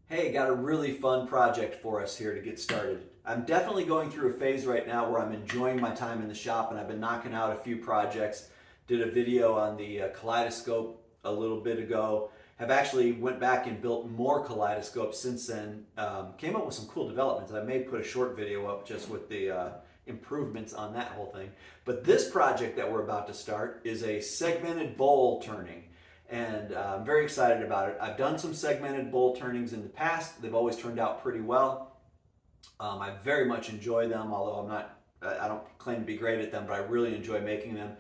Hey, got a really fun project for us here to get started. I'm definitely going through a phase right now where I'm enjoying my time in the shop, and I've been knocking out a few projects. Did a video on the kaleidoscope a little bit ago. Have actually went back and built more kaleidoscopes since then. Came up with some cool developments. I may put a short video up just with the improvements on that whole thing. But this project that we're about to start is a segmented bowl turning, and I'm very excited about it. I've done some segmented bowl turnings in the past. They've always turned out pretty well. I very much enjoy them, although I don't claim to be great at them, but I really enjoy making them.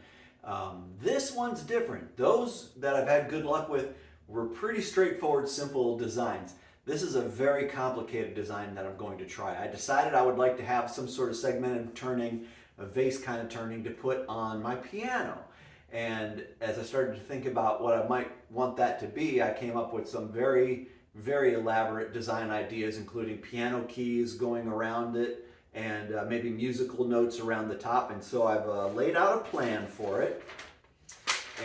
This one's different. Those that I've had good luck with were pretty straightforward, simple designs. This is a very complicated design that I'm going to try. I decided I would like to have some sort of segmented turning, a vase kind of turning to put on my piano. And as I started to think about what I might want that to be, I came up with some very elaborate design ideas, including piano keys going around it and maybe musical notes around the top. And so I've laid out a plan for it.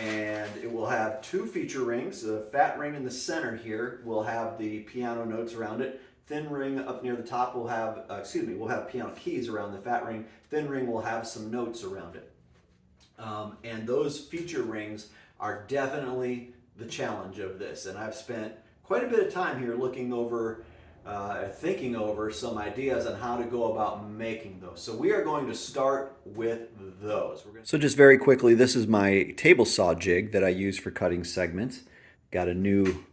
And it will have two feature rings. The fat ring in the center here will have the piano notes around it. Thin ring up near the top will have, we'll have piano keys around the fat ring. Thin ring will have some notes around it. And those feature rings are definitely the challenge of this. And I've spent quite a bit of time here looking over, thinking over some ideas on how to go about making those. So we are going to start with those. So just very quickly, this is my table saw jig that I use for cutting segments. Got a new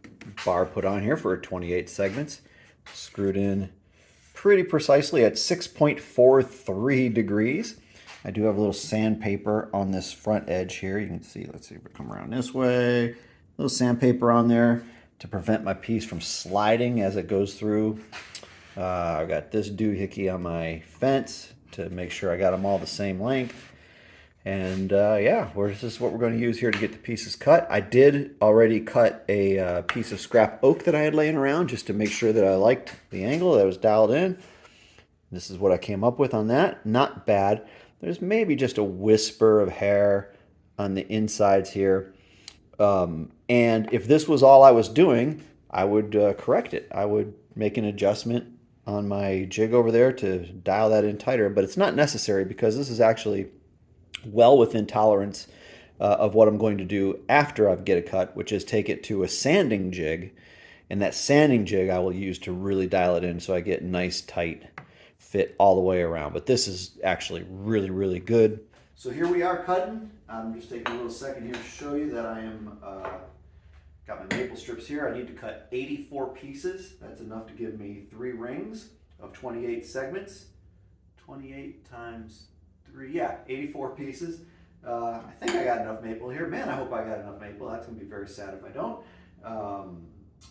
bar put on here for 28 segments. Screwed in pretty precisely at 6.43 degrees. I do have a little sandpaper on this front edge here. You can see, let's see if we come around this way. A little sandpaper on there to prevent my piece from sliding as it goes through. I got this doohickey on my fence to make sure I got them all the same length. And yeah, this is what we're going to use here to get the pieces cut. I did already cut a piece of scrap oak that I had laying around just to make sure that I liked the angle that was dialed in. This is what I came up with on that. Not bad. There's maybe just a whisper of hair on the insides here. And if this was all I was doing, I would correct it. I would make an adjustment on my jig over there to dial that in tighter, but it's not necessary because this is actually well within tolerance of what I'm going to do after I get it cut, which is take it to a sanding jig. And that sanding jig I will use to really dial it in so I get nice tight fit all the way around. But this is actually really good. So here we are cutting. I'm just taking a little second here to show you that I am got my maple strips here. I need to cut 84 pieces. That's enough to give me 3 rings of 28 segments. 28 times 3, yeah, 84 pieces. I think I got enough maple here. Man, I hope I got enough maple. That's gonna be very sad if I don't.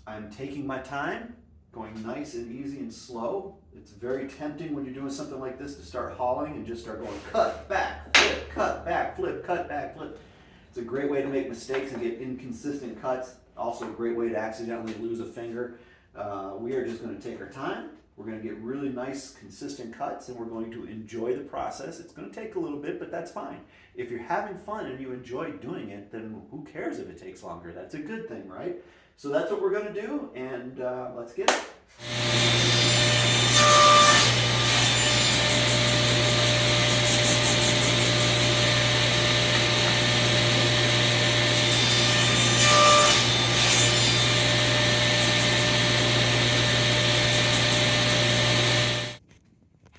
I'm taking my time, going nice and easy and slow. It's very tempting when you're doing something like this to start hauling and just start going cut, back, flip, cut, back, flip, cut, back, flip. It's a great way to make mistakes and get inconsistent cuts. Also a great way to accidentally lose a finger. We are just going to take our time. We're going to get really nice, consistent cuts, and we're going to enjoy the process. It's going to take a little bit, but that's fine. If you're having fun and you enjoy doing it, then who cares if it takes longer? That's a good thing, right? So that's what we're going to do, and let's get it.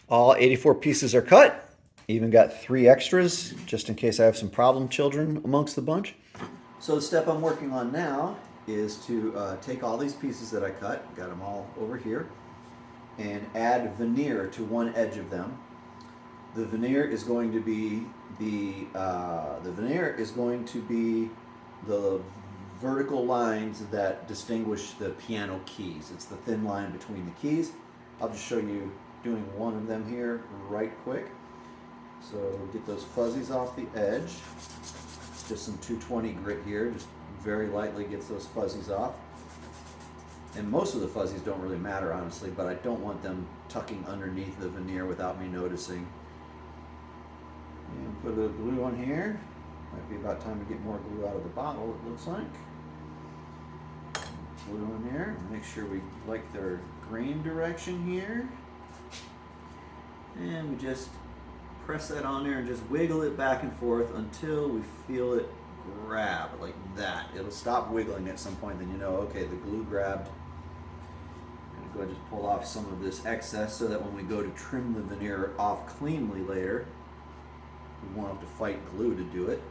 All 84 pieces are cut. Even got 3 extras just in case I have some problem children amongst the bunch. So the step I'm working on now is to take all these pieces that I cut, got them all over here, and add veneer to one edge of them. The veneer is going to be the vertical lines that distinguish the piano keys. It's the thin line between the keys. I'll just show you doing one of them here right quick. So get those fuzzies off the edge. Just some 220 grit here, just very lightly gets those fuzzies off. And most of the fuzzies don't really matter, honestly, but I don't want them tucking underneath the veneer without me noticing. And put a little glue on here. Might be about time to get more glue out of the bottle, it looks like. glue in there. Make sure we like their grain direction here. And we just press that on there and just wiggle it back and forth until we feel it grab, like that. It'll stop wiggling at some point, then you know, okay, the glue grabbed. I'm gonna go ahead and just pull off some of this excess so that when we go to trim the veneer off cleanly later, we won't have to fight glue to do it.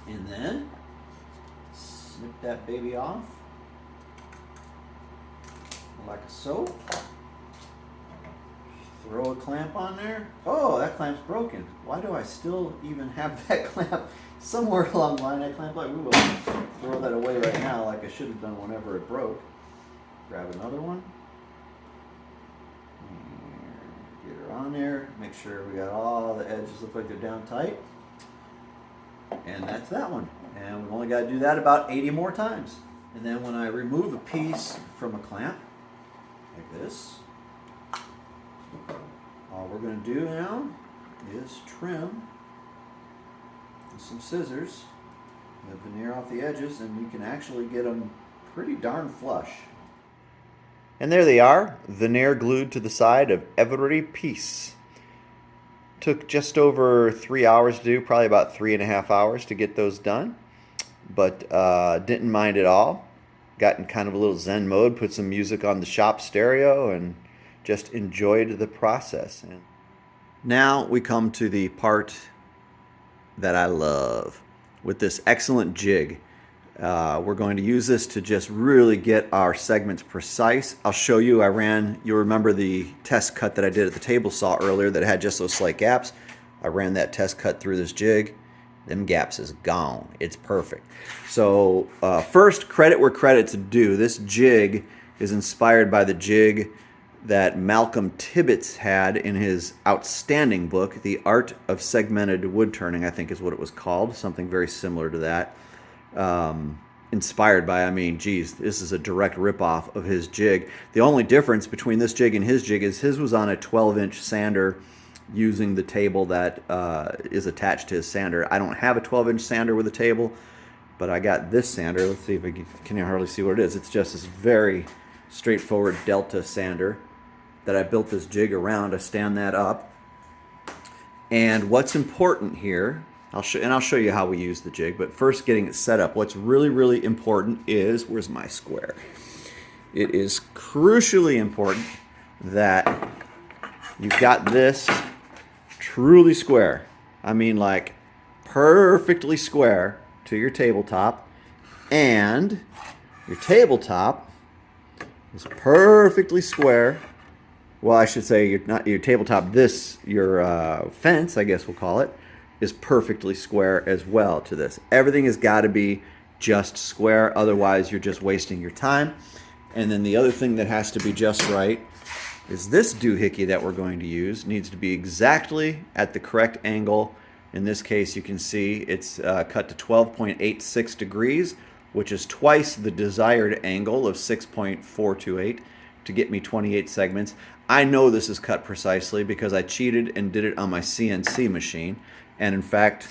And then snip that baby off like so. Throw a clamp on there. Oh, that clamp's broken. Why do I still even have that clamp? Somewhere along the line I clamped like, ooh, I'll throw that away right now like I should have done whenever it broke. Grab another one. Get her on there. Make sure we got all the edges look like they're down tight. And that's that one. And we've only got to do that about 80 more times. And then when I remove a piece from a clamp, like this, all we're going to do now is trim with some scissors the veneer off the edges, and you can actually get them pretty darn flush. And there they are, veneer glued to the side of every piece. Took just over 3 hours to do, probably about 3.5 hours to get those done, but didn't mind at all. Got in kind of a little Zen mode, put some music on the shop stereo, and just enjoyed the process. And now we come to the part that I love. With this excellent jig, we're going to use this to just really get our segments precise. I'll show you. You'll remember the test cut that I did at the table saw earlier that had just those slight gaps. I ran that test cut through this jig. Them gaps is gone. It's perfect. So first, credit where credit's due. This jig is inspired by the jig that Malcolm Tibbetts had in his outstanding book, The Art of Segmented Wood Turning, I think is what it was called, something very similar to that. Inspired by, I mean, geez, this is a direct ripoff of his jig. The only difference between this jig and his jig is his was on a 12-inch sander using the table that is attached to his sander. I don't have a 12-inch sander with a table, but I got this sander. Let's see if I can hardly see what it is. It's just this very straightforward Delta sander that I built this jig around. I stand that up. And what's important here, I'll show you how we use the jig, but first getting it set up. What's really, really important is, where's my square? It is crucially important that you've got this truly square. I mean, like perfectly square to your tabletop, and your tabletop is perfectly square. Well, I should say your tabletop. Your fence, I guess we'll call it, is perfectly square as well to this. Everything has got to be just square, otherwise you're just wasting your time. And then the other thing that has to be just right is this doohickey that we're going to use needs to be exactly at the correct angle. In this case, you can see it's cut to 12.86 degrees, which is twice the desired angle of 6.428 to get me 28 segments. I know this is cut precisely because I cheated and did it on my CNC machine. And in fact,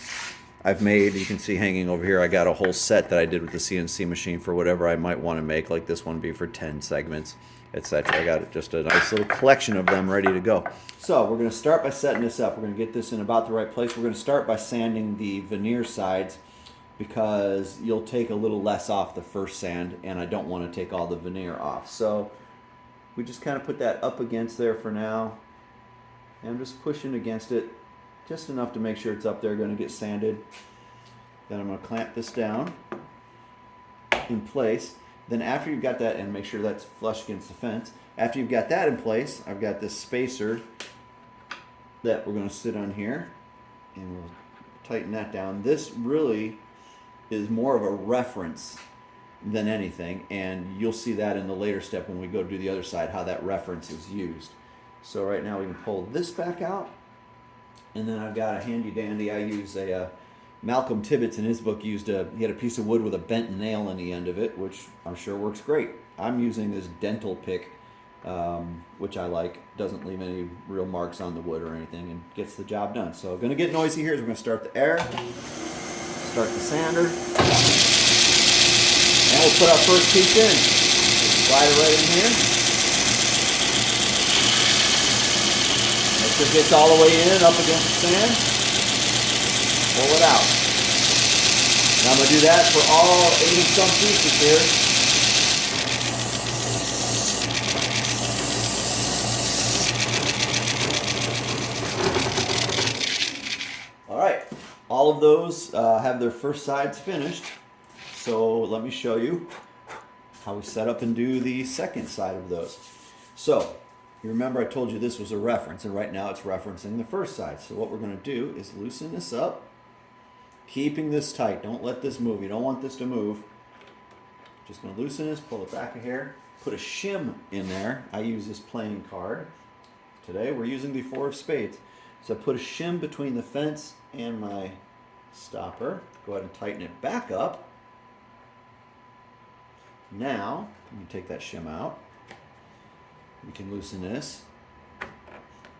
I've made, you can see hanging over here, I got a whole set that I did with the CNC machine for whatever I might want to make, like this one be for 10 segments, etc. I got just a nice little collection of them ready to go. So we're going to start by setting this up. We're going to get this in about the right place. We're going to start by sanding the veneer sides because you'll take a little less off the first sand, and I don't want to take all the veneer off. So we just kind of put that up against there for now. And I'm just pushing against it just enough to make sure it's up there, going to get sanded. Then I'm going to clamp this down in place. Then after you've got that, and make sure that's flush against the fence, after you've got that in place, I've got this spacer that we're going to sit on here, and we'll tighten that down. This really is more of a reference than anything, and you'll see that in the later step when we go to do the other side, how that reference is used. So right now we can pull this back out, and then I've got a handy dandy. I use a Malcolm Tibbetts in his book he had a piece of wood with a bent nail in the end of it, which I'm sure works great. I'm using this dental pick, which I like. Doesn't leave any real marks on the wood or anything, and gets the job done. So going to get noisy here is we're going to start the air, start the sander. And we'll put our first piece in. Slide it right in here. Make sure it gets all the way in, up against the sand. Pull it out. Now I'm going to do that for all 80-some pieces here. All right, all of those have their first sides finished. So let me show you how we set up and do the second side of those. So you remember I told you this was a reference, and right now it's referencing the first side. So what we're going to do is loosen this up, keeping this tight. Don't let this move. You don't want this to move. Just going to loosen this, pull it back a hair, put a shim in there. I use this playing card. Today we're using the 4 of spades. So I put a shim between the fence and my stopper. Go ahead and tighten it back up. Now, let me take that shim out. We can loosen this.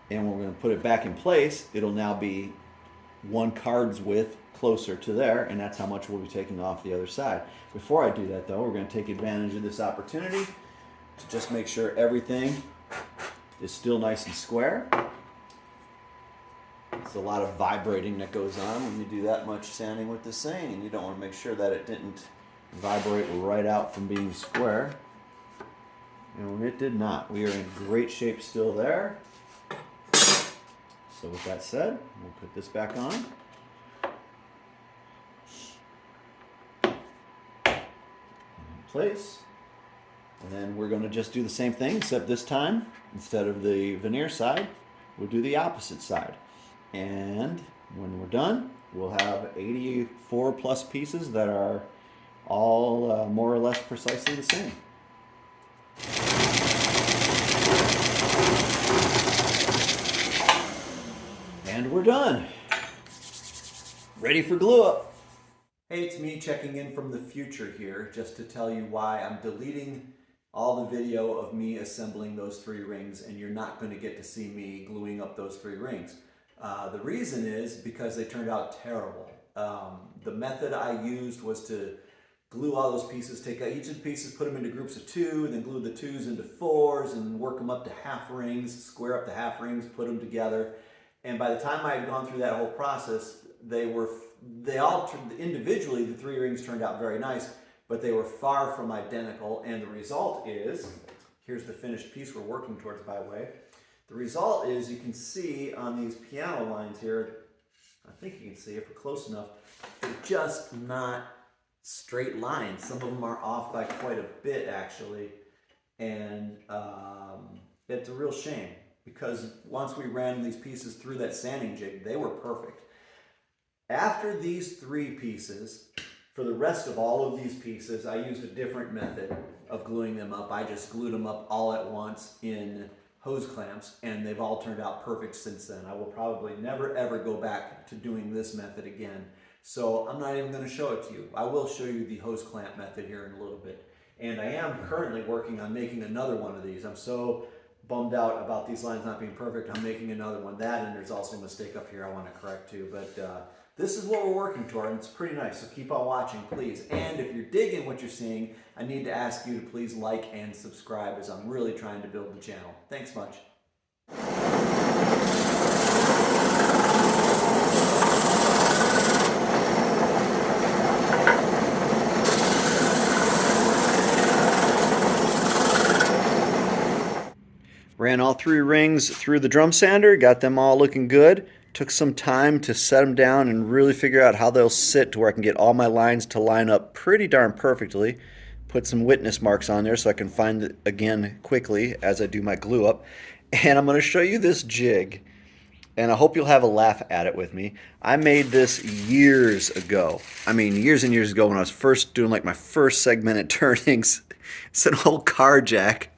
And we're going to put it back in place. It'll now be 1 card's width closer to there, and that's how much we'll be taking off the other side. Before I do that though, we're going to take advantage of this opportunity to just make sure everything is still nice and square. It's a lot of vibrating that goes on when you do that much sanding with this thing, and you don't want to make sure that it didn't vibrate right out from being square. And when it did not, we are in great shape still there. So with that said, we'll put this back on. In place. And then we're going to just do the same thing, except this time, instead of the veneer side, we'll do the opposite side. And when we're done, we'll have 84 plus pieces that are all more or less precisely the same. And we're done. Ready for glue up. Hey, it's me checking in from the future here just to tell you why I'm deleting all the video of me assembling those 3 rings, and you're not going to get to see me gluing up those 3 rings. The reason is because they turned out terrible. The method I used was to glue all those pieces, take out each of the pieces, put them into groups of 2, and then glue the 2s into 4s and work them up to half rings, square up the half rings, put them together. And by the time I had gone through that whole process, they all individually, the 3 rings turned out very nice, but they were far from identical. And the result is, here's the finished piece we're working towards, by the way. The result is, you can see on these piano lines here, I think you can see if we're close enough, they're just not straight lines. Some of them are off by quite a bit, actually. And it's a real shame, because once we ran these pieces through that sanding jig, they were perfect. After these 3 pieces, for the rest of all of these pieces, I used a different method of gluing them up. I just glued them up all at once in hose clamps, and they've all turned out perfect since then. I will probably never ever go back to doing this method again. So I'm not even going to show it to you. I will show you the hose clamp method here in a little bit. And I am currently working on making another one of these. I'm so bummed out about these lines not being perfect. I'm making another one. That, and there's also a mistake up here I want to correct too. But this is what we're working toward, and it's pretty nice. So keep on watching, please. And if you're digging what you're seeing, I need to ask you to please like and subscribe, as I'm really trying to build the channel. Thanks much. Ran all 3 rings through the drum sander, got them all looking good. Took some time to set them down and really figure out how they'll sit to where I can get all my lines to line up pretty darn perfectly. Put some witness marks on there so I can find it again quickly as I do my glue up. And I'm going to show you this jig, and I hope you'll have a laugh at it with me. I made this years ago. I mean, years and years ago, when I was first doing like my first segmented turnings. It's an old car jack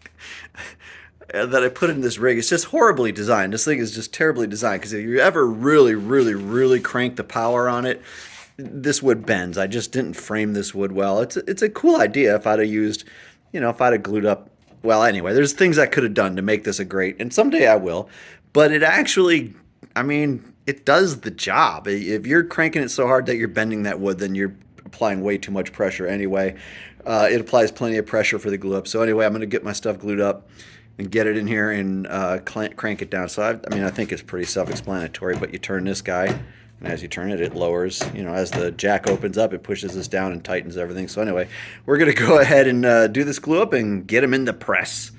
that I put in this rig. It's just horribly designed. This thing is just terribly designed, because if you ever really crank the power on it, this wood bends. I just didn't frame this wood well. It's a cool idea if I'd have used, if I'd have glued up. Well, anyway, there's things I could have done to make this a great, and someday I will. But it actually, it does the job. If you're cranking it so hard that you're bending that wood, then you're applying way too much pressure anyway. It applies plenty of pressure for the glue up. So anyway, I'm going to get my stuff glued up and get it in here and crank it down. So I mean, I think it's pretty self-explanatory, but you turn this guy, and as you turn it, it lowers. You know, as the jack opens up, it pushes this down and tightens everything. So anyway, we're going to go ahead and do this glue up and get them in the press.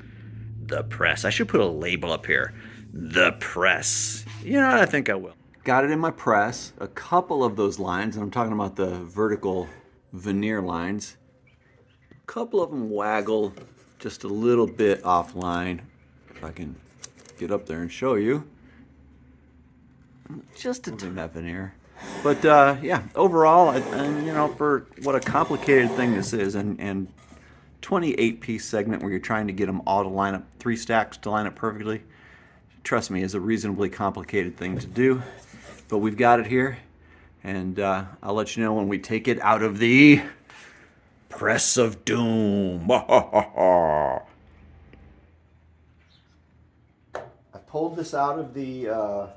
The press. I should put a label up here. The press. You know, I think I will. Got it in my press. A couple of those lines, and I'm talking about the vertical veneer lines, a couple of them waggle just a little bit offline. If I can get up there and show you. Just in that veneer. But yeah, overall, and you know, for what a complicated thing this is, and 28-piece segment where you're trying to get them all to line up, 3 stacks to line up perfectly, trust me, is a reasonably complicated thing to do. But we've got it here, and I'll let you know when we take it out of the press of doom. I pulled this out of the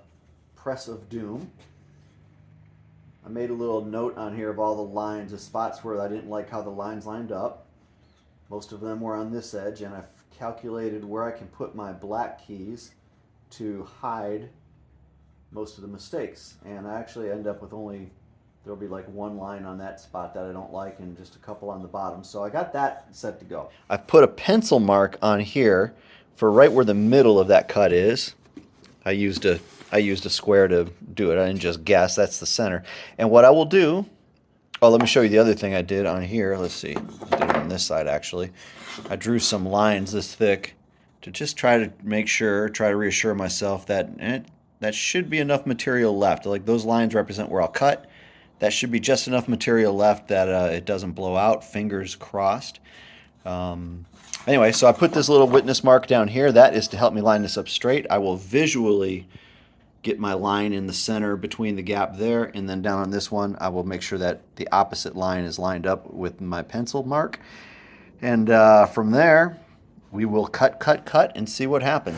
press of doom. I made a little note on here of all the lines, the spots where I didn't like how the lines lined up. Most of them were on this edge, and I've calculated where I can put my black keys to hide most of the mistakes. And I actually end up with only, there'll be like 1 line on that spot that I don't like and just a couple on the bottom. So I got that set to go. I've put a pencil mark on here for right where the middle of that cut is. I used a square to do it. I didn't just guess. That's the center. And what I will do, oh, let me show you the other thing I did on here. Let's see. I did it on this side, actually. I drew some lines this thick to just try to make sure, try to reassure myself that that should be enough material left. Like those lines represent where I'll cut. That should be just enough material left that it doesn't blow out. Fingers crossed. Anyway, so I put this little witness mark down here. That is to help me line this up straight. I will visually get my line in the center between the gap there, and then down on this one I will make sure that the opposite line is lined up with my pencil mark, and from there we will cut and see what happens.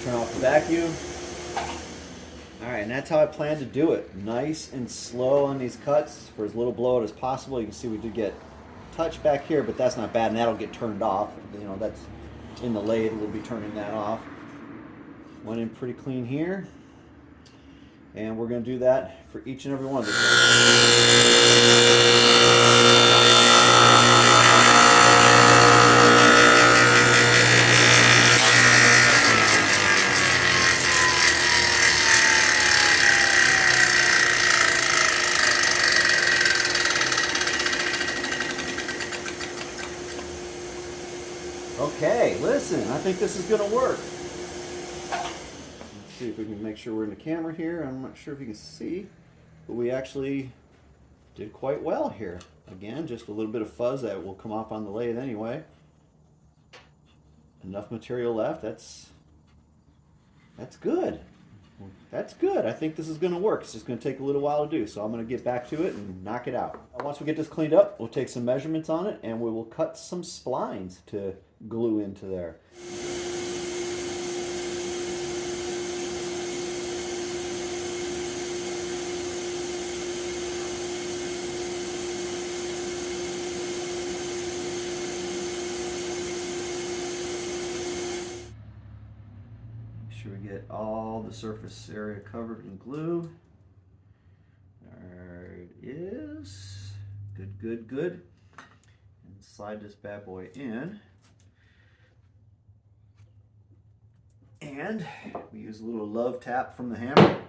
Turn off the vacuum. All right, and that's how I plan to do it. Nice and slow on these cuts for as little blowout as possible. You can see we did get touch back here, but that's not bad, and that'll get turned off. You know, that's in the lathe, we'll be turning that off. Went in pretty clean here. And we're gonna do that for each and every one of Okay, listen, I think this is gonna work. Let's see if we can make sure we're in the camera here. I'm not sure if you can see, but we actually did quite well here. Again, just a little bit of fuzz that will come off on the lathe anyway. Enough material left. That's good. That's good. I think this is going to work. It's just going to take a little while to do, so I'm going to get back to it and knock it out. Once we get this cleaned up, we'll take some measurements on it, and we will cut some splines to glue into there. We get all the surface area covered in glue. There it is. Good, good, good. And slide this bad boy in. And we use a little love tap from the hammer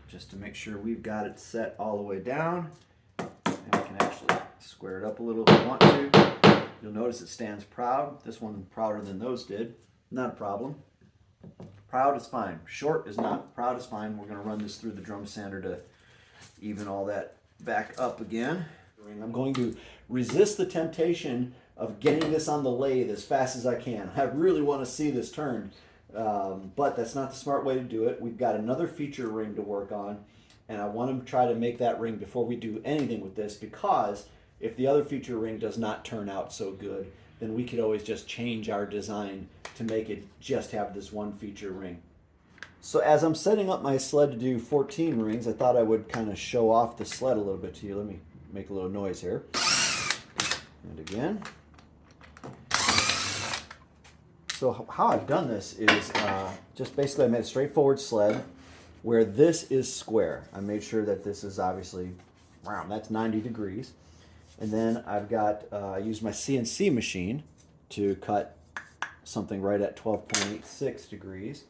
just to make sure we've got it set all the way down. And we can actually square it up a little if we want to. You'll notice it stands proud. This one prouder than those did. Not a problem. Proud is fine. Short is not. Proud is fine. We're going to run this through the drum sander to even all that back up again. I'm going to resist the temptation of getting this on the lathe as fast as I can. I really want to see this turned, but that's not the smart way to do it. We've got another feature ring to work on, and I want to try to make that ring before we do anything with this, because if the other feature ring does not turn out so good, then we could always just change our design to make it just have this one feature ring. So as I'm setting up my sled to do 14 rings, I thought I would kind of show off the sled a little bit to you. Let me make a little noise here. And again. So how I've done this is just basically I made a straightforward sled where this is square. I made sure that this is obviously, wow, that's 90 degrees. And then I've got, I used my CNC machine to cut something right at 12.86 degrees.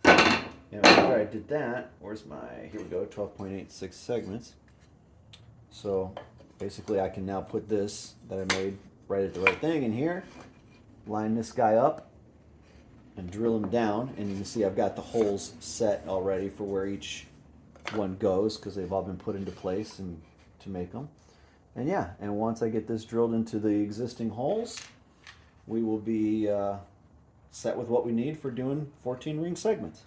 And after I did that, where's my, here we go, 12.86 segments. So basically I can now put this that I made right at the right thing in here, line this guy up, and drill them down. And you can see I've got the holes set already for where each one goes, because they've all been put into place and to make them. And yeah, and once I get this drilled into the existing holes, we will be set with what we need for doing 14 ring segments.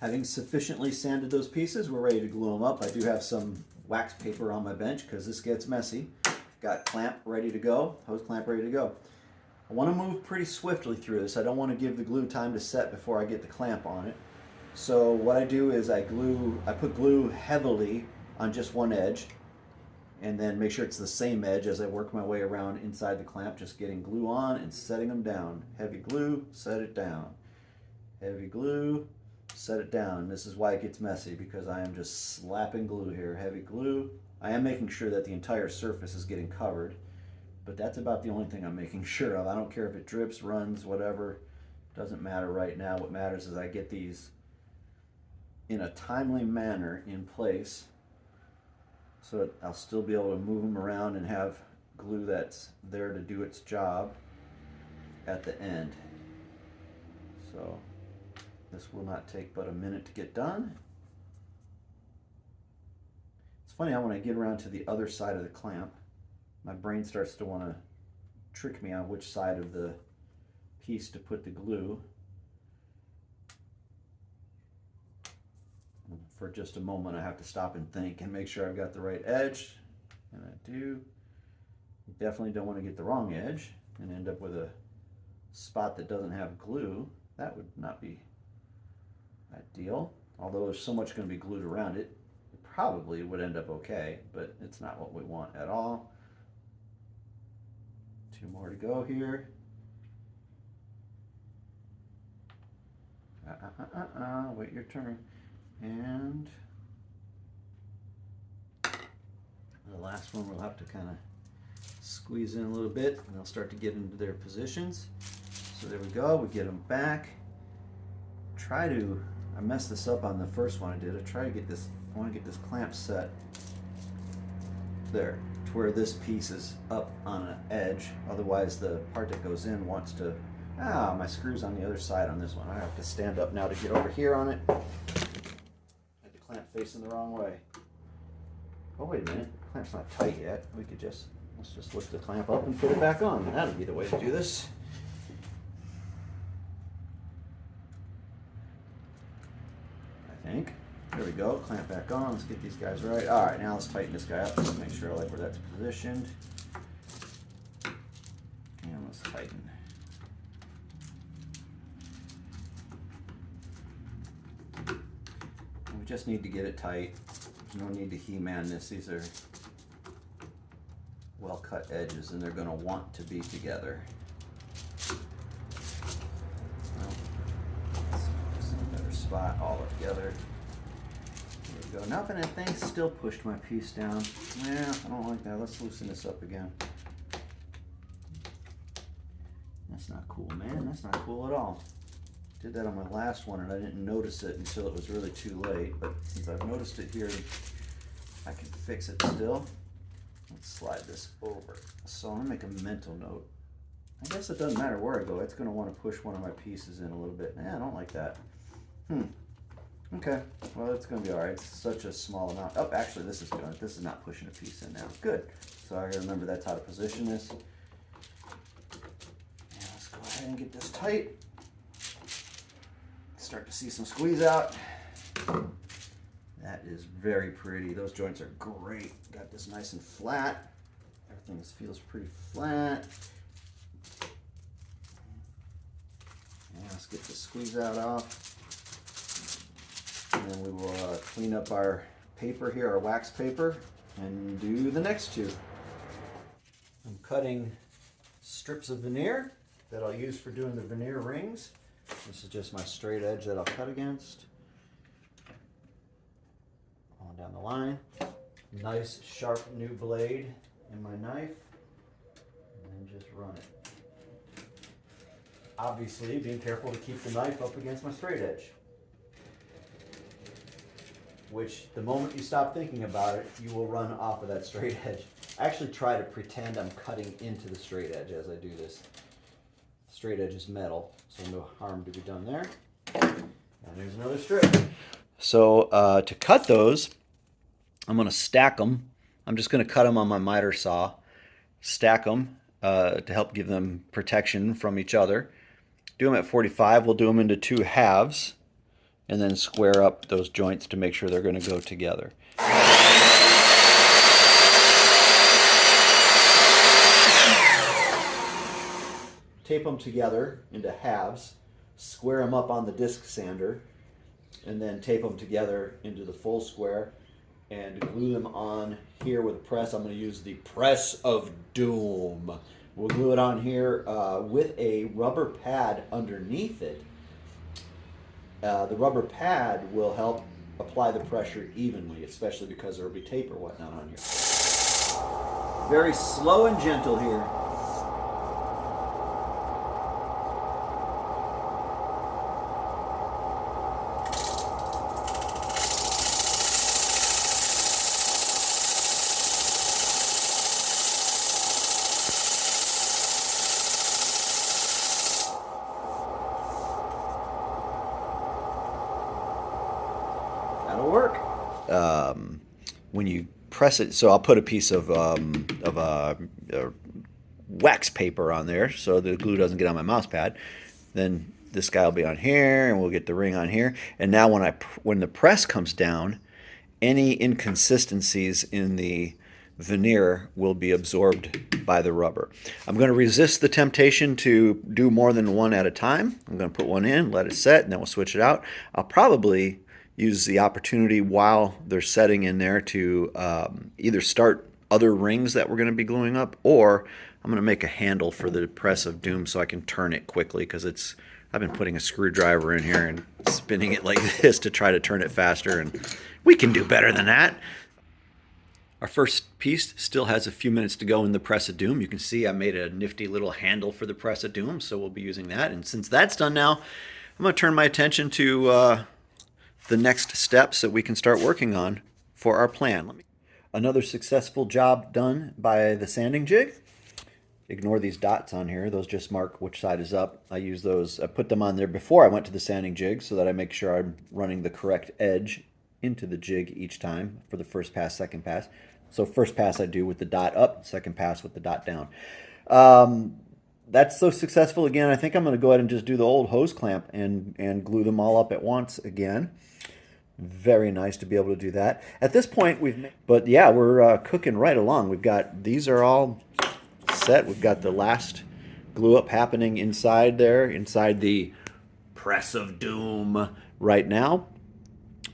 Having sufficiently sanded those pieces, we're ready to glue them up. I do have some wax paper on my bench because this gets messy. Got clamp ready to go, hose clamp ready to go. I want to move pretty swiftly through this. I don't want to give the glue time to set before I get the clamp on it. So what I do is I put glue heavily on just one edge, and then make sure it's the same edge as I work my way around inside the clamp, just getting glue on and setting them down. Heavy glue, set it down. Heavy glue, set it down. This is why it gets messy, because I am just slapping glue here. Heavy glue. I am making sure that the entire surface is getting covered, but that's about the only thing I'm making sure of. I don't care if it drips, runs, whatever. Doesn't matter right now. What matters is I get these in a timely manner in place, so that I'll still be able to move them around and have glue that's there to do its job at the end. So this will not take but a minute to get done. It's funny how when I get around to the other side of the clamp, my brain starts to want to trick me on which side of the piece to put the glue. And for just a moment I have to stop and think and make sure I've got the right edge, and I do. Definitely don't want to get the wrong edge and end up with a spot that doesn't have glue. That would not be ideal. Although there's so much going to be glued around it, it probably would end up okay, but it's not what we want at all. 2 more to go here. Wait your turn. And the last one we'll have to kind of squeeze in a little bit, and they'll start to get into their positions. So there we go, we get them back. I messed this up on the first one I did. I want to get this clamp set there, to where this piece is up on an edge. Otherwise the part that goes in wants to, my screw's on the other side on this one. I have to stand up now to get over here on it. Had the clamp facing the wrong way. Oh, wait a minute, the clamp's not tight yet. Let's just lift the clamp up and put it back on. That'll be the way to do this. I think. There we go, clamp back on. Let's get these guys right. All right, now let's tighten this guy up. Let's make sure I like where that's positioned. And let's tighten. We just need to get it tight. There's no need to He-Man this. These are well-cut edges, and they're going to want to be together. Well, just a better spot, all together. There we go. Nothing, that thing still pushed my piece down. Yeah, I don't like that. Let's loosen this up again. That's not cool, man. That's not cool at all. Did that on my last one and I didn't notice it until it was really too late. But since I've noticed it here, I can fix it still. Let's slide this over. So I'm gonna make a mental note. I guess it doesn't matter where I go. It's gonna want to push one of my pieces in a little bit. I don't like that. Okay, well, it's gonna be all right. It's such a small amount. Oh, actually, this is good. This is not pushing a piece in now. Good. So I gotta remember that's how to position this. And let's go ahead and get this tight. Start to see some squeeze out. That is very pretty. Those joints are great. Got this nice and flat. Everything feels pretty flat. And let's get the squeeze out off. And then we will clean up our paper here, our wax paper, and do the next two. I'm cutting strips of veneer that I'll use for doing the veneer rings. This is just my straight edge that I'll cut against. On down the line. Nice sharp new blade in my knife. And then just run it. Obviously, being careful to keep the knife up against my straight edge. Which, the moment you stop thinking about it, you will run off of that straight edge. I actually try to pretend I'm cutting into the straight edge as I do this. The straight edge is metal, so no harm to be done there. And there's another strip. So to cut those, I'm going to stack them. I'm just going to cut them on my miter saw. Stack them to help give them protection from each other. Do them at 45. We'll do them into 2 halves. And then square up those joints to make sure they're going to go together. Tape them together into halves, square them up on the disc sander, and then tape them together into the full square and glue them on here with a press. I'm going to use the Press of Doom. We'll glue it on here with a rubber pad underneath it. The rubber pad will help apply the pressure evenly, especially because there will be tape or whatnot on here. Very slow and gentle here. That'll work. When you press it, so I'll put a piece of wax paper on there so the glue doesn't get on my mouse pad. Then this guy will be on here, and we'll get the ring on here. And now when the press comes down, any inconsistencies in the veneer will be absorbed by the rubber. I'm going to resist the temptation to do more than one at a time. I'm going to put one in, let it set, and then we'll switch it out. I'll probably use the opportunity while they're setting in there to either start other rings that we're going to be gluing up, or I'm going to make a handle for the Press of Doom so I can turn it quickly, because I've been putting a screwdriver in here and spinning it like this to try to turn it faster, and we can do better than that. Our first piece still has a few minutes to go in the Press of Doom. You can see I made a nifty little handle for the Press of Doom, so we'll be using that. And since that's done now, I'm going to turn my attention to the next steps that we can start working on for our plan. Another successful job done by the sanding jig. Ignore these dots on here. Those just mark which side is up. I use those, I put them on there before I went to the sanding jig so that I make sure I'm running the correct edge into the jig each time for the first pass, second pass. So first pass I do with the dot up, second pass with the dot down. That's so successful. Again, I think I'm going to go ahead and just do the old hose clamp and glue them all up at once again. Very nice to be able to do that. At this point, but yeah, we're cooking right along. These are all set. We've got the last glue up happening inside there, inside the Press of Doom right now.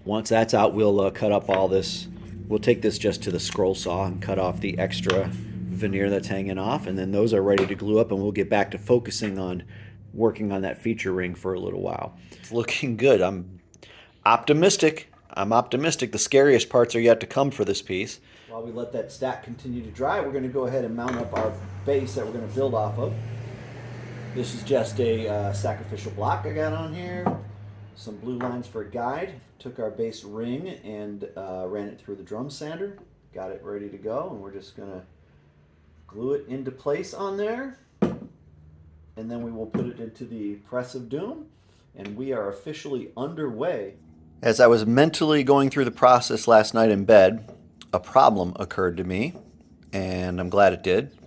Once that's out, we'll cut up all this. We'll take this just to the scroll saw and cut off the extra veneer that's hanging off, and then those are ready to glue up, and we'll get back to focusing on working on that feature ring for a little while. It's looking good. I'm optimistic. The scariest parts are yet to come for this piece. While we let that stack continue to dry, we're going to go ahead and mount up our base that we're going to build off of. This is just a sacrificial block I got on here. Some blue lines for a guide. Took our base ring and ran it through the drum sander. Got it ready to go, and we're just gonna glue it into place on there. And then we will put it into the press of doom, and we are officially underway. As I was mentally going through the process last night in bed, a problem occurred to me, and I'm glad it did.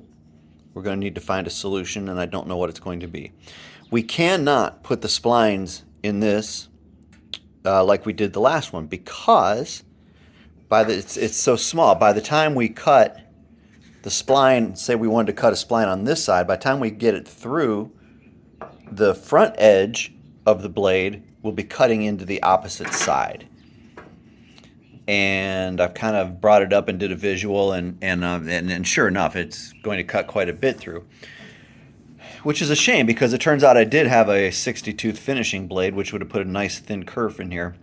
We're going to need to find a solution, and I don't know what it's going to be. We cannot put the splines in this like we did the last one, because it's so small. By the time we cut the spline, say we wanted to cut a spline on this side, by the time we get it through, the front edge of the blade will be cutting into the opposite side. And I've kind of brought it up and did a visual, and sure enough, it's going to cut quite a bit through. Which is a shame, because it turns out I did have a 60-tooth finishing blade, which would have put a nice thin curve in here.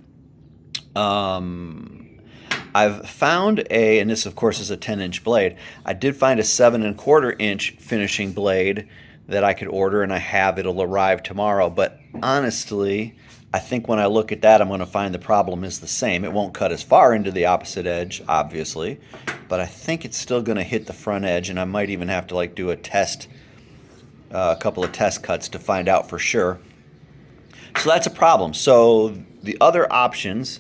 I've found and this of course is a 10-inch blade. I did find a 7¼ inch finishing blade that I could order, and I have. It'll arrive tomorrow. But honestly, I think when I look at that, I'm going to find the problem is the same. It won't cut as far into the opposite edge, obviously, but I think it's still going to hit the front edge, and I might even have to do a test, a couple of test cuts to find out for sure. So that's a problem. So the other options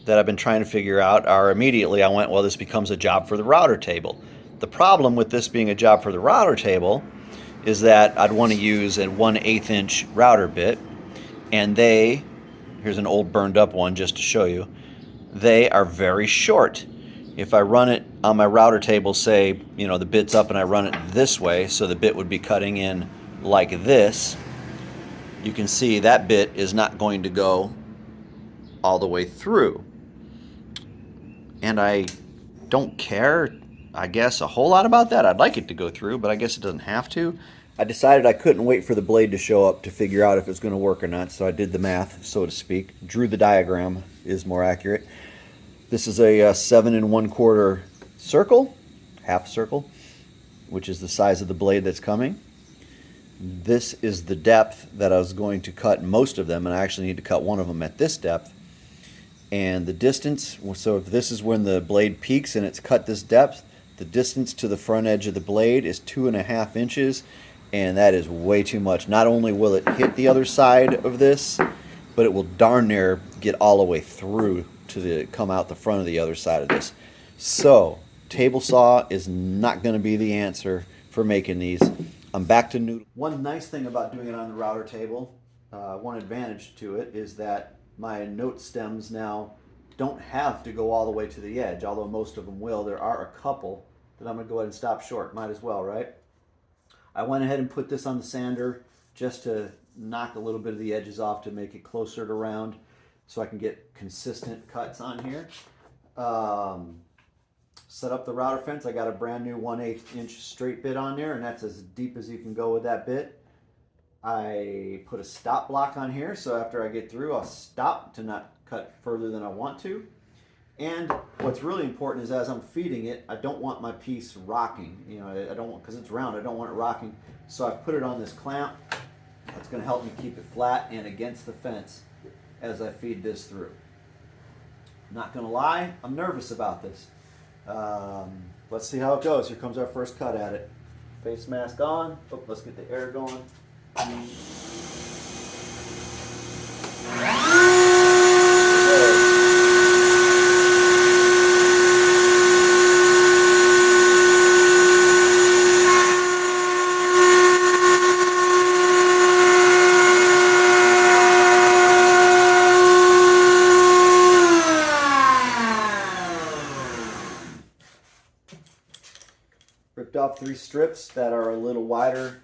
that I've been trying to figure out are immediately I went, well, this becomes a job for the router table. The problem with this being a job for the router table is that I'd want to use a 1/8 inch router bit, and here's an old burned up one just to show you, they are very short. If I run it on my router table, say, the bit's up and I run it this way, so the bit would be cutting in like this, you can see that bit is not going to go all the way through. And I don't care, I guess, a whole lot about that. I'd like it to go through, but I guess it doesn't have to. I decided I couldn't wait for the blade to show up to figure out if it's going to work or not, so I did the math, so to speak. Drew the diagram is more accurate. This is a 7¼ circle, half circle, which is the size of the blade that's coming. This is the depth that I was going to cut most of them, and I actually need to cut one of them at this depth. And the distance, so if this is when the blade peaks and it's cut this depth, the distance to the front edge of the blade is 2½ inches, and that is way too much. Not only will it hit the other side of this, but it will darn near get all the way through to come out the front of the other side of this. So table saw is not going to be the answer for making these. I'm back to noodle. One nice thing about doing it on the router table, one advantage to it, is that my note stems now don't have to go all the way to the edge, although most of them will. There are a couple that I'm going to go ahead and stop short. Might as well, right? I went ahead and put this on the sander just to knock a little bit of the edges off to make it closer to round so I can get consistent cuts on here. Set up the router fence. I got a brand new 1/8 inch straight bit on there, and that's as deep as you can go with that bit. I put a stop block on here, so after I get through, I'll stop to not cut further than I want to. And what's really important is as I'm feeding it, I don't want my piece rocking. I don't want, because it's round, I don't want it rocking. So I've put it on this clamp. That's going to help me keep it flat and against the fence as I feed this through. Not going to lie, I'm nervous about this. Let's see how it goes. Here comes our first cut at it. Face mask on. Oh, let's get the air going. Ripped off 3 strips that are a little wider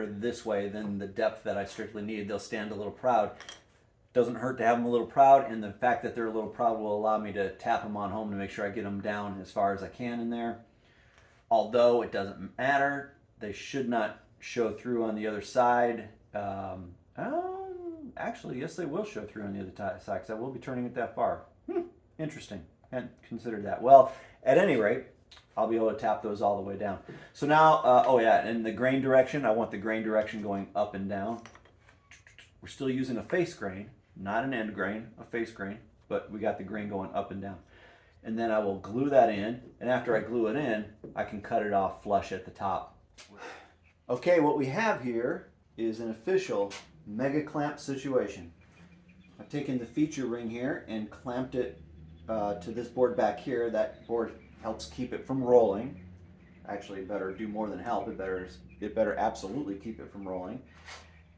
this way than the depth that I strictly needed. They'll stand a little proud. Doesn't hurt to have them a little proud, and the fact that they're a little proud will allow me to tap them on home to make sure I get them down as far as I can in there. Although it doesn't matter, they should not show through on the other side. Actually, yes, they will show through on the other side because I will be turning it that far. Interesting. Hadn't considered that. Well, at any rate, I'll be able to tap those all the way down. So now, oh yeah, in the grain direction, I want the grain direction going up and down. We're still using a face grain, not an end grain, a face grain, but we got the grain going up and down. And then I will glue that in, and after I glue it in, I can cut it off flush at the top. Okay, what we have here is an official mega clamp situation. I've taken the feature ring here and clamped it to this board back here. That board helps keep it from rolling. Actually, it better do more than help. It better absolutely keep it from rolling.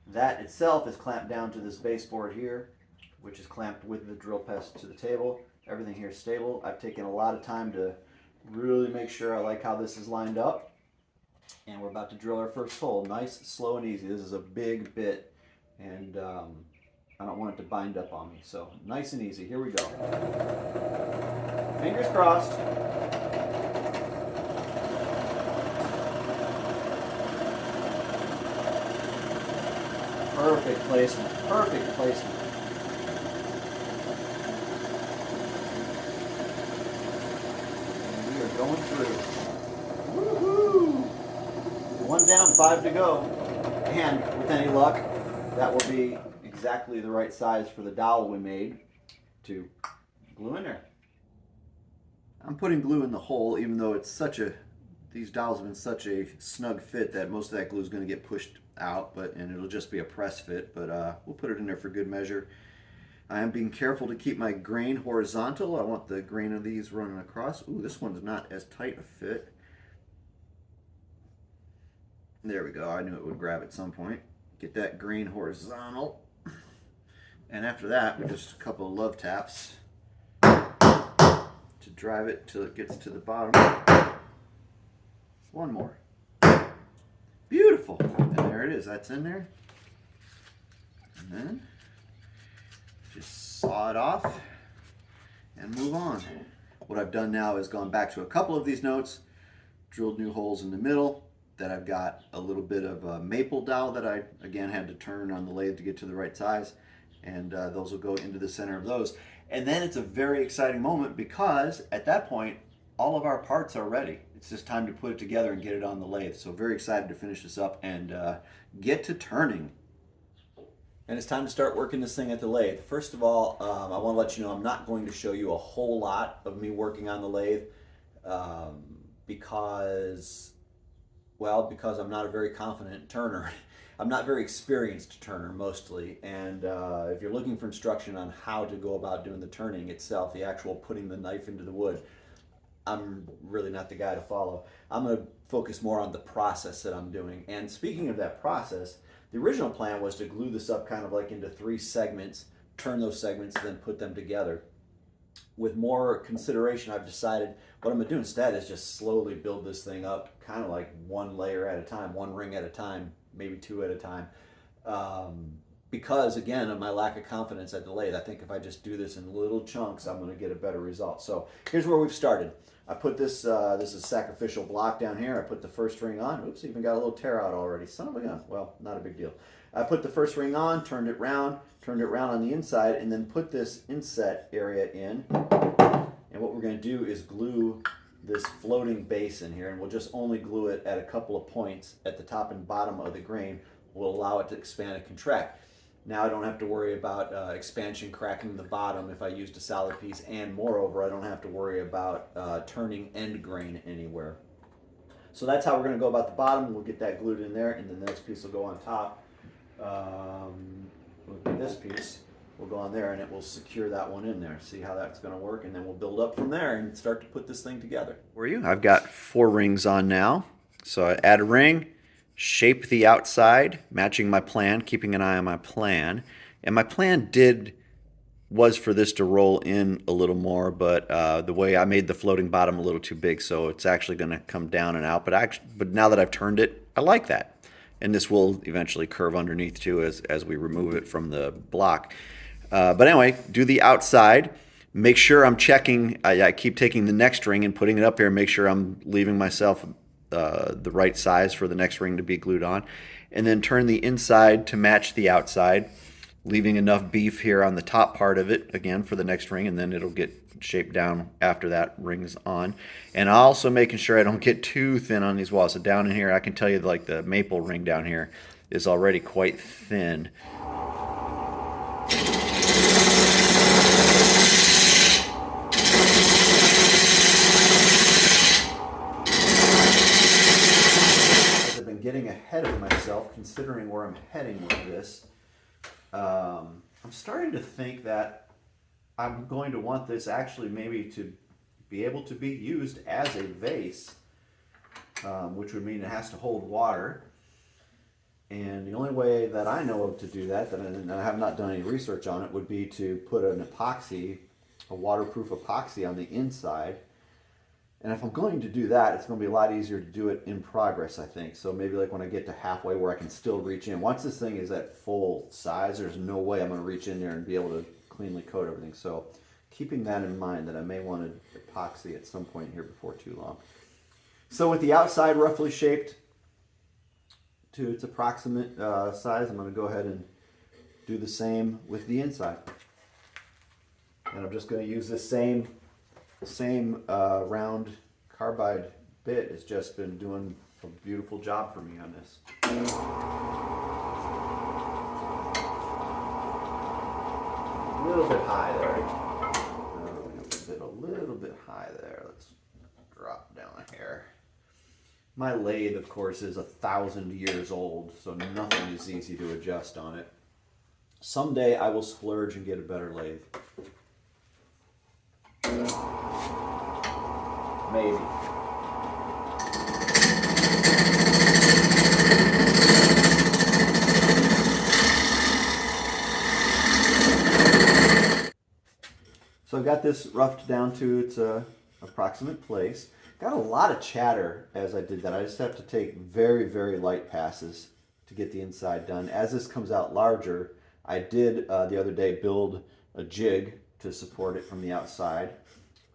That itself is clamped down to this baseboard here, which is clamped with the drill press to the table. Everything here is stable. I've taken a lot of time to really make sure I like how this is lined up. And we're about to drill our first hole. Nice, slow, and easy. This is a big bit, and I don't want it to bind up on me. So nice and easy. Here we go. Fingers crossed. Perfect placement. Perfect placement. And we are going through. Woohoo! 1 down, 5 to go. And with any luck, that will be exactly the right size for the dowel we made to glue in there. I'm putting glue in the hole, even though it's these dowels have been such a snug fit that most of that glue is going to get pushed out, and it'll just be a press fit, but we'll put it in there for good measure. I am being careful to keep my grain horizontal. I want the grain of these running across. Ooh, this one's not as tight a fit. There we go. I knew it would grab at some point. Get that grain horizontal. And after that, just a couple of love taps to drive it till it gets to the bottom. One more. Beautiful. And there it is. That's in there. And then just saw it off and move on. What I've done now is gone back to a couple of these notes, drilled new holes in the middle. That I've got a little bit of a maple dowel that I, again, had to turn on the lathe to get to the right size. And those will go into the center of those. And then it's a very exciting moment because at that point, all of our parts are ready. It's just time to put it together and get it on the lathe. So very excited to finish this up and get to turning. And it's time to start working this thing at the lathe. First of all, I want to let you know I'm not going to show you a whole lot of me working on the lathe because I'm not a very confident turner. I'm not very experienced turner mostly, and if you're looking for instruction on how to go about doing the turning itself, the actual putting the knife into the wood, I'm really not the guy to follow. I'm going to focus more on the process that I'm doing. And speaking of that process, the original plan was to glue this up kind of like into 3 segments, turn those segments, then put them together. With more consideration, I've decided what I'm going to do instead is just slowly build this thing up, kind of like 1 layer at a time, 1 ring at a time, maybe 2 at a time. Because, again, of my lack of confidence at the lathe, I think if I just do this in little chunks, I'm going to get a better result. So here's where we've started. I put this, this is sacrificial block down here. I put the first ring on. Oops, even got a little tear out already. Son of a gun. Well, not a big deal. I put the first ring on, turned it round on the inside, and then put this inset area in. And what we're going to do is glue this floating base in here, and we'll just only glue it at a couple of points at the top and bottom of the grain. Will allow it to expand and contract. Now I don't have to worry about expansion cracking the bottom if I used a solid piece, and moreover, I don't have to worry about turning end grain anywhere. So that's how we're going to go about the bottom. We'll get that glued in there, and then the next piece will go on top. This piece will go on there, and it will secure that one in there. See how that's going to work, and then we'll build up from there and start to put this thing together. For you, I've got 4 rings on now. So I add a ring, shape the outside, matching my plan, keeping an eye on my plan. And my plan was for this to roll in a little more, but the way I made the floating bottom a little too big, so it's actually going to come down and out. But now that I've turned it, I like that. And this will eventually curve underneath too as we remove it from the block. But anyway, do the outside. Make sure I'm checking. I keep taking the next ring and putting it up here and make sure I'm leaving myself the right size for the next ring to be glued on. And then turn the inside to match the outside. leaving enough beef here on the top part of it, again, for the next ring, and then it'll get shaped down after that ring's on. And also making sure I don't get too thin on these walls. So down in here, I can tell you like the maple ring down here is already quite thin. I've been getting ahead of myself considering where I'm heading with this. I'm starting to think that I'm going to want this actually maybe to be able to be used as a vase, which would mean it has to hold water. And the only way that I know of to do that, and I have not done any research on it, would be to put an epoxy, a waterproof epoxy on the inside. And if I'm going to do that, it's going to be a lot easier to do it in progress, I think. So maybe like when I get to halfway where I can still reach in. Once this thing is at full size, there's no way I'm going to reach in there and be able to cleanly coat everything. So keeping that in mind, that I may want to epoxy at some point here before too long. So with the outside roughly shaped to its approximate size, I'm going to go ahead and do the same with the inside. And I'm just going to use this same round carbide bit. It's just been doing a beautiful job for me on this. A little bit high there. A little bit high there. Let's drop down here. My lathe, of course, is 1,000 years old, so nothing is easy to adjust on it. Someday I will splurge and get a better lathe. Maybe. So I've got this roughed down to its approximate place. Got a lot of chatter as I did that. I just have to take very, very light passes to get the inside done. As this comes out larger, I did the other day build a jig to support it from the outside.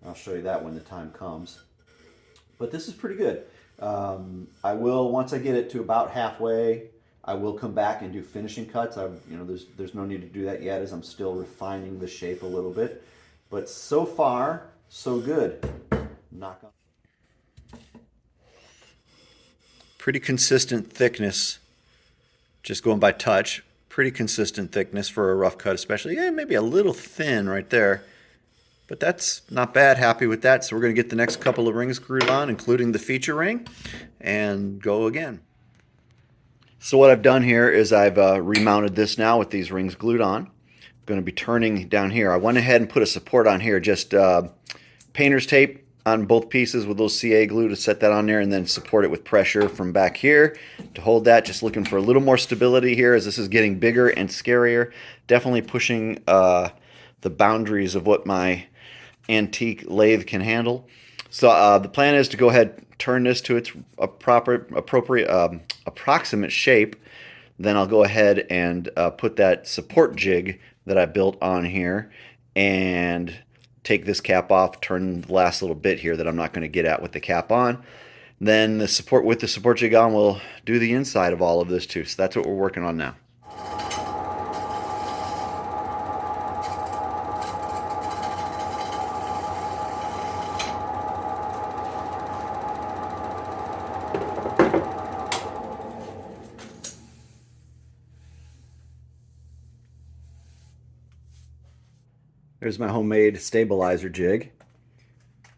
I'll show you that when the time comes. But this is pretty good. I will, once I get it to about halfway, I will come back and do finishing cuts. There's no need to do that yet as I'm still refining the shape a little bit. But so far, so good. Knock on. Pretty consistent thickness, just going by touch. Pretty consistent thickness for a rough cut especially. Yeah, maybe a little thin right there. But that's not bad, happy with that. So we're going to get the next couple of rings screwed on, including the feature ring, and go again. So what I've done here is I've remounted this now with these rings glued on. I'm going to be turning down here. I went ahead and put a support on here, just painter's tape on both pieces with a little CA glue to set that on there, and then support it with pressure from back here to hold that. Just looking for a little more stability here as this is getting bigger and scarier. Definitely pushing the boundaries of what my antique lathe can handle. So the plan is to go ahead, turn this to its appropriate approximate shape. Then I'll go ahead and put that support jig that I built on here and take this cap off, turn the last little bit here that I'm not going to get at with the cap on. Then the support jig on will do the inside of all of this too. So that's what we're working on now. There's my homemade stabilizer jig.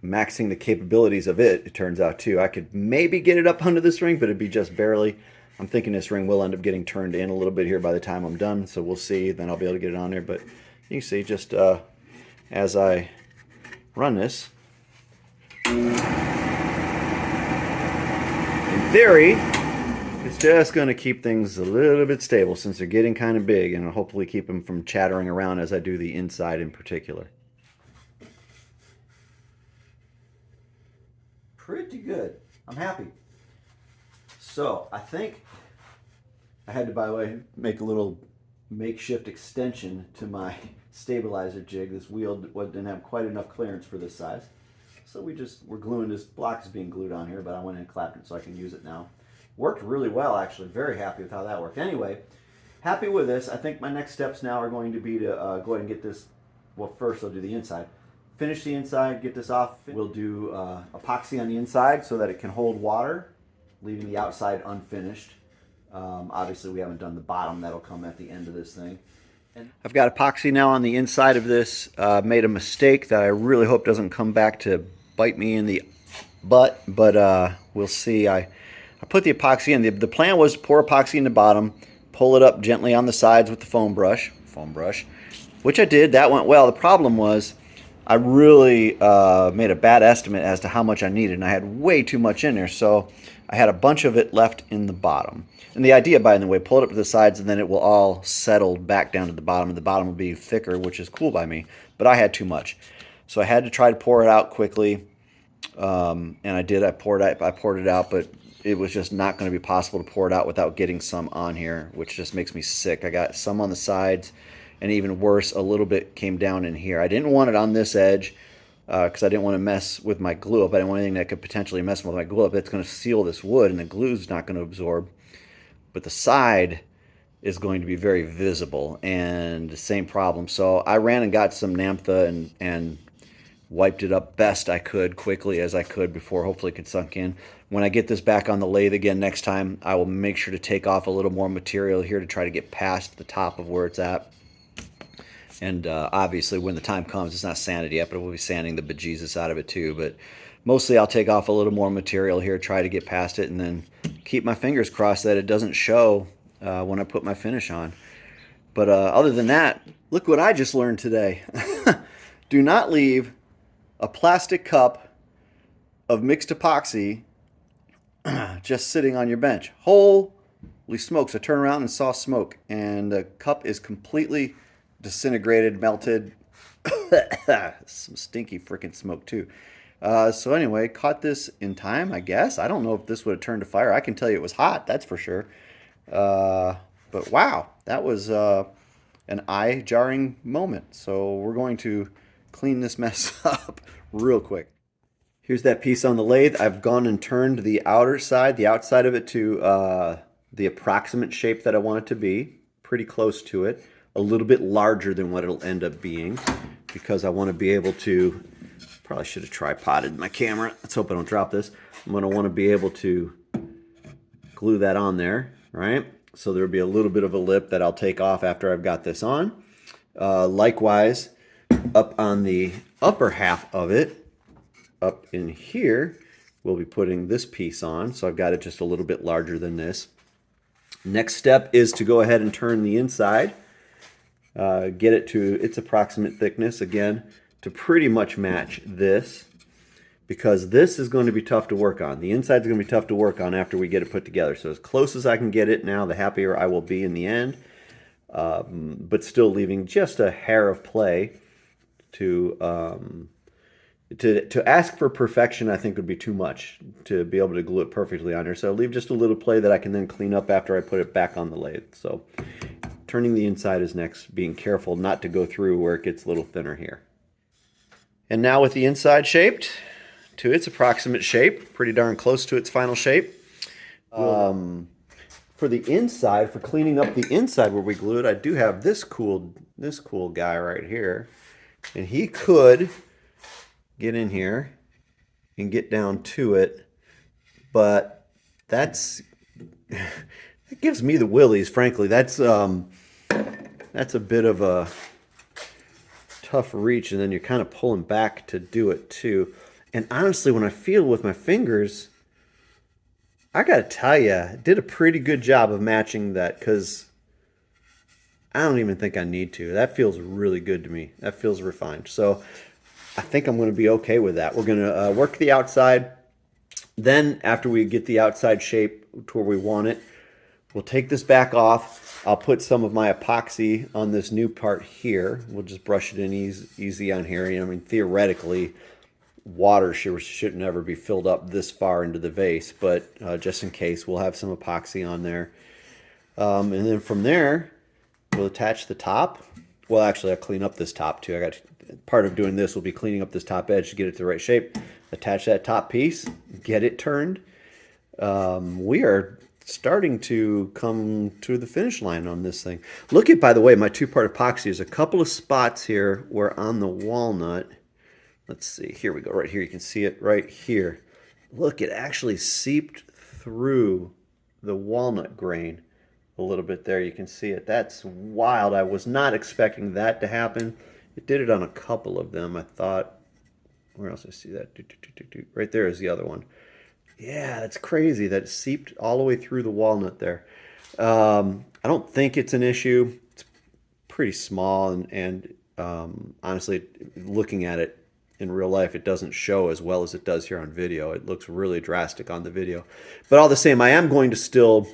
Maxing the capabilities of it, it turns out too. I could maybe get it up under this ring, but it'd be just barely. I'm thinking this ring will end up getting turned in a little bit here by the time I'm done, so we'll see. Then I'll be able to get it on there. But you can see just as I run this, in theory, it's just going to keep things a little bit stable since they're getting kind of big, and hopefully keep them from chattering around as I do the inside in particular. Pretty good. I'm happy. So I think I had to, by the way, make a little makeshift extension to my stabilizer jig. This wheel didn't have quite enough clearance for this size. So we're gluing this block is being glued on here, but I went in and clapped it so I can use it now. Worked really well, actually. Very happy with how that worked. Anyway, happy with this. I think my next steps now are going to be to go ahead and get this. Well, first I'll do the inside. Finish the inside, get this off. We'll do epoxy on the inside so that it can hold water, leaving the outside unfinished. Obviously, we haven't done the bottom. That'll come at the end of this thing. I've got epoxy now on the inside of this. Made a mistake that I really hope doesn't come back to bite me in the butt, but we'll see. I put the epoxy in. The plan was to pour epoxy in the bottom, pull it up gently on the sides with the foam brush, which I did. That went well. The problem was I really made a bad estimate as to how much I needed, and I had way too much in there, so I had a bunch of it left in the bottom. And the idea, by the way, pull it up to the sides, and then it will all settle back down to the bottom, and the bottom will be thicker, which is cool by me, but I had too much. So I had to try to pour it out quickly, and I did. I poured it out, but it was just not going to be possible to pour it out without getting some on here, which just makes me sick. I got some on the sides, and even worse, a little bit came down in here. I didn't want it on this edge because I didn't want to mess with my glue up. I didn't want anything that could potentially mess with my glue up. That's going to seal this wood, and the glue's not going to absorb. But the side is going to be very visible, and the same problem. So I ran and got some naphtha and wiped it up best I could, quickly as I could, before hopefully it could sunk in. When I get this back on the lathe again next time, I will make sure to take off a little more material here to try to get past the top of where it's at. And obviously, when the time comes, it's not sanded yet, but we'll be sanding the bejesus out of it too. But mostly I'll take off a little more material here, try to get past it, and then keep my fingers crossed that it doesn't show when I put my finish on. But other than that, look what I just learned today. Do not leave a plastic cup of mixed epoxy just sitting on your bench. Holy smokes, I turned around and saw smoke, and the cup is completely disintegrated, melted. Some stinky freaking smoke too. So anyway, caught this in time, I guess. I don't know if this would have turned to fire. I can tell you it was hot, that's for sure. But wow, that was an eye-jarring moment. So we're going to clean this mess up real quick. Here's that piece on the lathe. I've gone and turned the outer side, the outside of it, to the approximate shape that I want it to be. Pretty close to it. A little bit larger than what it'll end up being, because I want to be able to, probably should have tripoded my camera. Let's hope I don't drop this. I'm going to want to be able to glue that on there, right? So there'll be a little bit of a lip that I'll take off after I've got this on. Likewise, up on the upper half of it, up in here, we'll be putting this piece on. So I've got it just a little bit larger than this. Next step is to go ahead and turn the inside. Get it to its approximate thickness, again, to pretty much match this, because this is going to be tough to work on. The inside is going to be tough to work on after we get it put together. So as close as I can get it now, the happier I will be in the end, but still leaving just a hair of play. To ask for perfection, I think, would be too much to be able to glue it perfectly on there. So I'll leave just a little play that I can then clean up after I put it back on the lathe. So turning the inside is next, being careful not to go through where it gets a little thinner here. And now with the inside shaped to its approximate shape, pretty darn close to its final shape. For the inside, for cleaning up the inside where we glued, I do have this cool guy right here. And he could get in here and get down to it, but it gives me the willies, frankly. That's a bit of a tough reach, and then you're kind of pulling back to do it too. And honestly, when I feel with my fingers, I gotta tell you, I did a pretty good job of matching that, because I don't even think I need to. That feels really good to me. That feels refined. So I think I'm going to be okay with that. We're going to work the outside. Then after we get the outside shape to where we want it, we'll take this back off. I'll put some of my epoxy on this new part here. We'll just brush it in easy on here. You know, I mean, theoretically, water should never be filled up this far into the vase, but just in case, we'll have some epoxy on there. And then from there, we'll attach the top. Well, actually, I'll clean up this top too. Part of doing this will be cleaning up this top edge to get it to the right shape. Attach that top piece, get it turned. We are starting to come to the finish line on this thing. Look at, by the way, my two-part epoxy. There's a couple of spots here where on the walnut, let's see, here we go, right here, you can see it right here. Look, it actually seeped through the walnut grain a little bit there. You can see it. That's wild. I was not expecting that to happen. It did it on a couple of them. I thought, where else I see that? Right there is the other one. Yeah, that's crazy. That seeped all the way through the walnut there. I don't think it's an issue. It's pretty small, and honestly, looking at it in real life, it doesn't show as well as it does here on video. It looks really drastic on the video. But all the same, I am going to still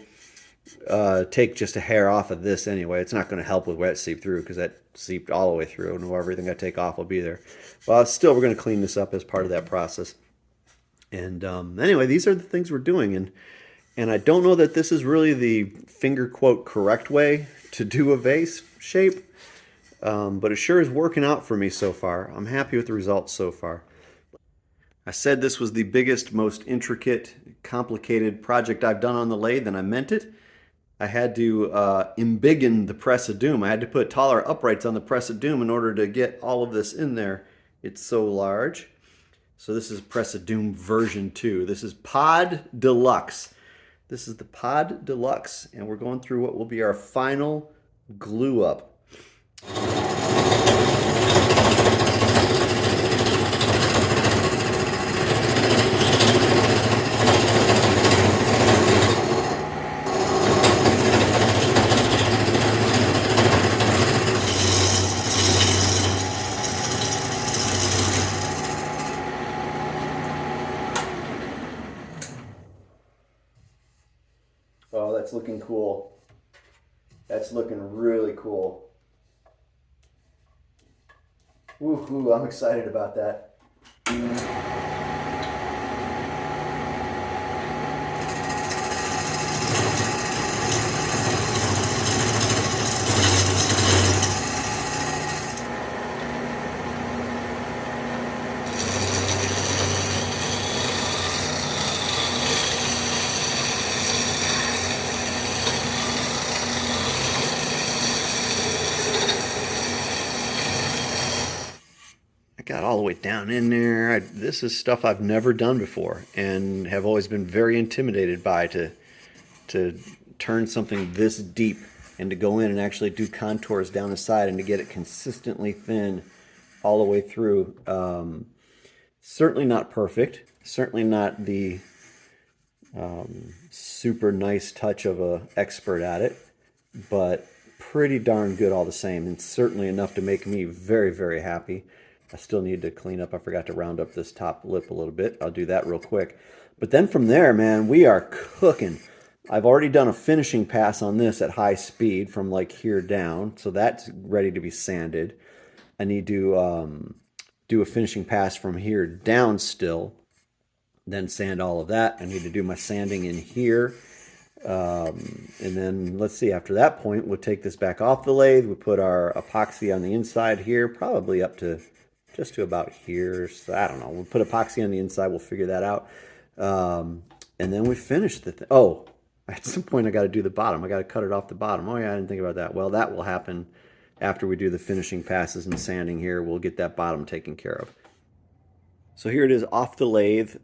take just a hair off of this anyway. It's not going to help with wet seep through because that seeped all the way through, and everything I take off will be there. But still, we're going to clean this up as part of that process. And anyway, these are the things we're doing, and I don't know that this is really the finger quote correct way to do a vase shape, but it sure is working out for me so far. I'm happy with the results so far. I said this was the biggest, most intricate, complicated project I've done on the lathe, and I meant it. I had to embiggen the press of doom. I had to put taller uprights on the press of doom in order to get all of this in there. It's so large. So this is Press of Doom version 2. This is Pod Deluxe. This is the Pod Deluxe, and we're going through what will be our final glue up. Oh, that's looking cool. That's looking really cool. Woohoo, I'm excited about that. Got all the way down in there. This is stuff I've never done before and have always been very intimidated by, to turn something this deep and to go in and actually do contours down the side and to get it consistently thin all the way through. Certainly not perfect. Certainly not the super nice touch of an expert at it, but pretty darn good all the same, and certainly enough to make me very, very happy. I still need to clean up. I forgot to round up this top lip a little bit. I'll do that real quick. But then from there, man, we are cooking. I've already done a finishing pass on this at high speed from like here down. So that's ready to be sanded. I need to do a finishing pass from here down still. Then sand all of that. I need to do my sanding in here. And then let's see, after that point, we'll take this back off the lathe. We'll put our epoxy on the inside here, probably up to just to about here. So I don't know. We'll put epoxy on the inside. We'll figure that out. And then we finish the thing. Oh, at some point I got to do the bottom. I got to cut it off the bottom. Oh yeah, I didn't think about that. Well, that will happen after we do the finishing passes and sanding here. We'll get that bottom taken care of. So here it is off the lathe.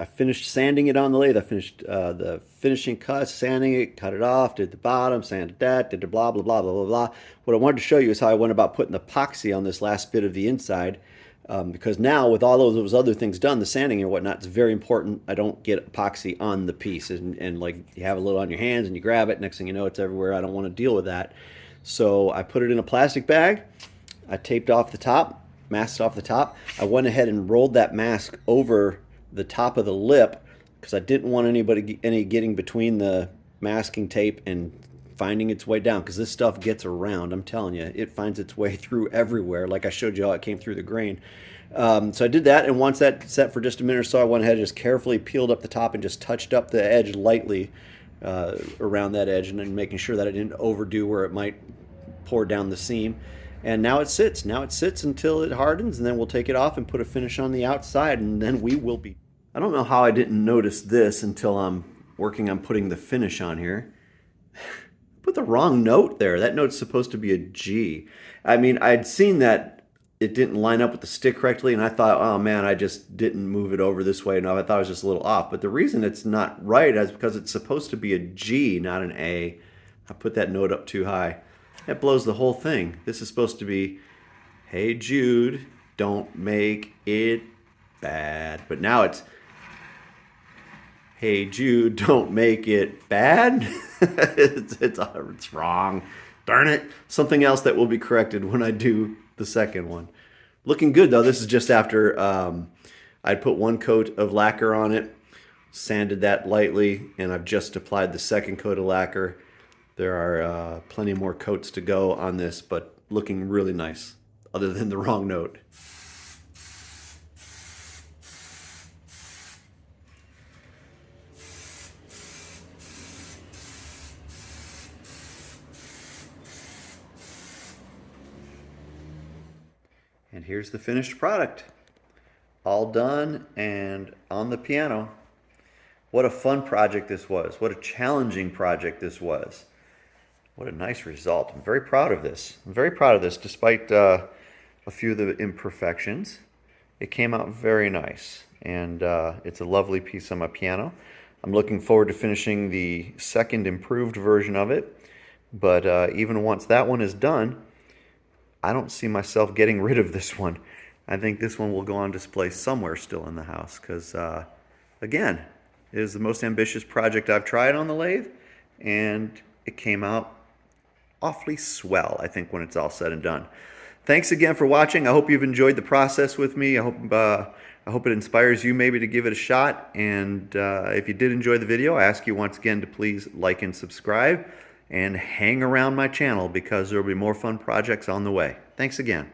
I finished sanding it on the lathe. I finished the finishing cut, sanding it, cut it off, did the bottom, sanded that, did the blah, blah, blah, blah, blah, blah. What I wanted to show you is how I went about putting the epoxy on this last bit of the inside. Because now with all of those other things done, the sanding and whatnot, it's very important I don't get epoxy on the piece. And like you have a little on your hands and you grab it, next thing you know it's everywhere. I don't want to deal with that. So I put it in a plastic bag. I taped off the top, masked off the top. I went ahead and rolled that mask over the top of the lip because I didn't want any getting between the masking tape and finding its way down, because this stuff gets around. I'm telling you, it finds its way through everywhere, like I showed you how it came through the grain. So I did that, and once that set for just a minute or so, I went ahead and just carefully peeled up the top and just touched up the edge lightly around that edge, and then making sure that it didn't overdo where it might pour down the seam. And now it sits. Now it sits until it hardens, and then we'll take it off and put a finish on the outside, and then we will be. I don't know how I didn't notice this until I'm working on putting the finish on here. Put the wrong note there. That note's supposed to be a G. I mean, I'd seen that it didn't line up with the stick correctly, and I thought, oh man, I just didn't move it over this way enough. I thought it was just a little off. But the reason it's not right is because it's supposed to be a G, not an A. I put that note up too high. That blows the whole thing. This is supposed to be, hey Jude, don't make it bad. But now it's, hey Jude, don't make it bad. It's wrong. Darn it. Something else that will be corrected when I do the second one. Looking good though. This is just after I put one coat of lacquer on it, sanded that lightly, and I've just applied the second coat of lacquer. There are plenty more coats to go on this, but looking really nice, other than the wrong note. And here's the finished product. All done and on the piano. What a fun project this was. What a challenging project this was. What a nice result. I'm very proud of this. I'm very proud of this despite a few of the imperfections. It came out very nice. And it's a lovely piece on my piano. I'm looking forward to finishing the second improved version of it. But even once that one is done, I don't see myself getting rid of this one. I think this one will go on display somewhere still in the house because, again, it is the most ambitious project I've tried on the lathe, and it came out awfully swell, I think, when it's all said and done. Thanks again for watching. I hope you've enjoyed the process with me. I hope it inspires you maybe to give it a shot. And if you did enjoy the video, I ask you once again to please like and subscribe. And hang around my channel because there will be more fun projects on the way. Thanks again.